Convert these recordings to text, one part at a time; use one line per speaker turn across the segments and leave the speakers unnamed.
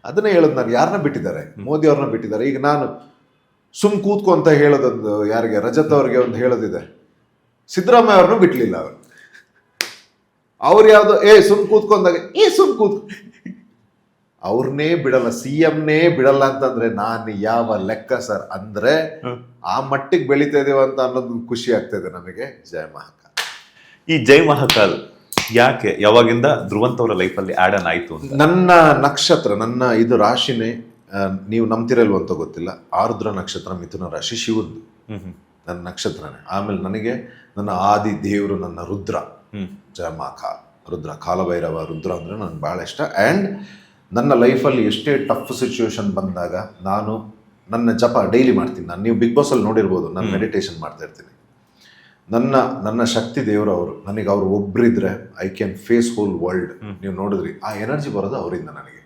ಅದನ್ನೇ ಹೇಳೋದು, ನಾನು ಯಾರನ್ನ ಬಿಟ್ಟಿದ್ದಾರೆ, ಮೋದಿ ಅವ್ರನ್ನ ಬಿಟ್ಟಿದ್ದಾರೆ. ಈಗ ನಾನು ಸುಮ್ ಕೂತ್ಕೊ ಅಂತ ಹೇಳೋದೊಂದು, ಯಾರಿಗೆ ರಜತ್ ಅವ್ರಿಗೆ ಒಂದು ಹೇಳೋದಿದೆ, ಸಿದ್ದರಾಮಯ್ಯ ಅವ್ರನ್ನೂ ಬಿಟ್ಲಿಲ್ಲ ಅವ್ರು ಯಾವ್ದೋ ಸುಮ್ ಕೂತ್ಕೊಂಡಾಗ ಸುಮ್ ಕೂತ್ಕೊ, ಅವ್ರನ್ನೇ ಬಿಡಲ್ಲ, CMನೇ ಬಿಡಲ್ಲ ಅಂತಂದ್ರೆ ನಾನು ಯಾವ ಲೆಕ್ಕ ಸರ್? ಅಂದ್ರೆ ಆ ಮಟ್ಟಿಗೆ ಬೆಳಿತಾ ಇದೀವ ಅಂತ ಅನ್ನೋದು ಖುಷಿ ಆಗ್ತದೆ ನಮಗೆ. ಜೈ ಮಹಾಕಾಲ್.
ಈ ಜೈ ಮಹಾಕಾಲ್ ಯಾಕೆ, ಯಾವಾಗಿಂದ ಧ್ರುವಂತ್ ಅವರ ಲೈಫಲ್ಲಿ ಆಡ್ ಆನ್ ಆಯ್ತು ಅಂತ?
ನನ್ನ ನಕ್ಷತ್ರ, ನನ್ನ ಇದು ರಾಶಿನೇ, ನೀವು ನಂಬ್ತಿರಲ್ವ ಅಂತ ಗೊತ್ತಿಲ್ಲ, ಆರ್ದ್ರ ನಕ್ಷತ್ರ, ಮಿಥುನ ರಾಶಿ, ಶಿವಂದು ನನ್ನ ನಕ್ಷತ್ರನೇ. ಆಮೇಲೆ ನನಗೆ ನನ್ನ ಆದಿ ದೇವರು ನನ್ನ ರುದ್ರ, ಜಯ ಮಹಾಕಾಲ್, ರುದ್ರ, ಕಾಲಭೈರವ ರುದ್ರ ಅಂದರೆ ನನಗೆ ಭಾಳ ಇಷ್ಟ. ಆ್ಯಂಡ್ ನನ್ನ ಲೈಫಲ್ಲಿ ಎಷ್ಟೇ ಟಫ್ ಸಿಚುವೇಶನ್ ಬಂದಾಗ ನಾನು ನನ್ನ ಜಪ ಡೈಲಿ ಮಾಡ್ತೀನಿ. ನಾನು, ನೀವು ಬಿಗ್ ಬಾಸಲ್ಲಿ ನೋಡಿರ್ಬೋದು, ನಾನು ಮೆಡಿಟೇಷನ್ ಮಾಡ್ತಾ ಇರ್ತೀನಿ. ನನ್ನ ಶಕ್ತಿ ದೇವರು ಅವರು. ನನಗೆ ಅವ್ರು ಒಬ್ಬರಿದ್ರೆ I can face whole world. ನೀವು ನೋಡಿದ್ರಿ ಆ ಎನರ್ಜಿ ಬರೋದು ಅವರಿಂದ ನನಗೆ.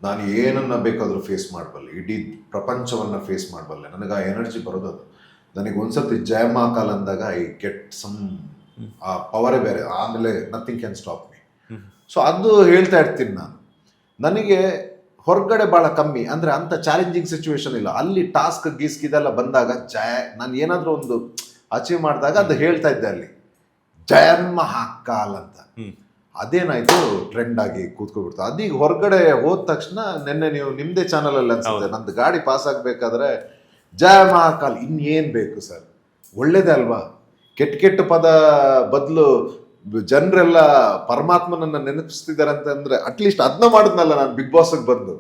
ನಾನು ಏನನ್ನ ಬೇಕಾದರೂ ಫೇಸ್ ಮಾಡಬಲ್ಲೆ, ಇಡೀ ಪ್ರಪಂಚವನ್ನು ಫೇಸ್ ಮಾಡಬಲ್ಲೆ. ನನಗೆ ಆ ಎನರ್ಜಿ ಬರೋದು ಅದು. ನನಗೆ ಒಂದ್ಸತಿ ಜಯ ಮಹಾಕಾಲ್ ಅಂದಾಗ ಐ ಗೆಟ್ ಸಮ್, ಆ ಪವರೇ ಬೇರೆ. ಆಮೇಲೆ nothing can stop me. So ಅದು ಹೇಳ್ತಾ ಇರ್ತೀನಿ ನಾನು. ನನಗೆ ಹೊರಗಡೆ ಭಾಳ ಕಮ್ಮಿ, ಅಂದರೆ ಅಂಥ ಚಾಲೆಂಜಿಂಗ್ ಸಿಚುವೇಶನ್ ಇಲ್ಲ. ಅಲ್ಲಿ ಟಾಸ್ಕ್ ಗೀಸ್ಕ್ ಇದೆಲ್ಲ ಬಂದಾಗ ನಾನು ಏನಾದರೂ ಒಂದು ಅಚೀವ್ ಮಾಡಿದಾಗ ಅದು ಹೇಳ್ತಾ ಇದ್ದೆ ಅಲ್ಲಿ, ಜಯ ಮಹಾಕಾಲ್ ಅಂತ. ಅದೇನಾಯ್ತು, ಟ್ರೆಂಡ್ ಆಗಿ ಕೂತ್ಕೊಬಿಡ್ತು. ಅದೀಗ ಹೊರಗಡೆ ಹೋದ ತಕ್ಷಣ, ನಿನ್ನೆ ನೀವು ನಿಮ್ಮದೇ ಚಾನಲಲ್ಲಿ ಅನ್ಸುತ್ತೆ, ನಂದು ಗಾಡಿ ಪಾಸ್ ಆಗಬೇಕಾದ್ರೆ ಜಯ ಮಹಾಕಾಲ್, ಇನ್ನೇನು ಬೇಕು ಸರ್? ಒಳ್ಳೇದೇ ಅಲ್ವಾ? ಕೆಟ್ಟ ಪದ ಬದಲು ಜನರೆಲ್ಲ ಪರಮಾತ್ಮನನ್ನ ನೆನಪಿಸ್ತಿದ್ದಾರೆ ಅಂತಂದ್ರೆ ಅಟ್ಲೀಸ್ಟ್ ಅದನ್ನ ಮಾಡಿದ್ನಲ್ಲ ನಾನು ಬಿಗ್ ಬಾಸ್ಗೆ ಬಂದು.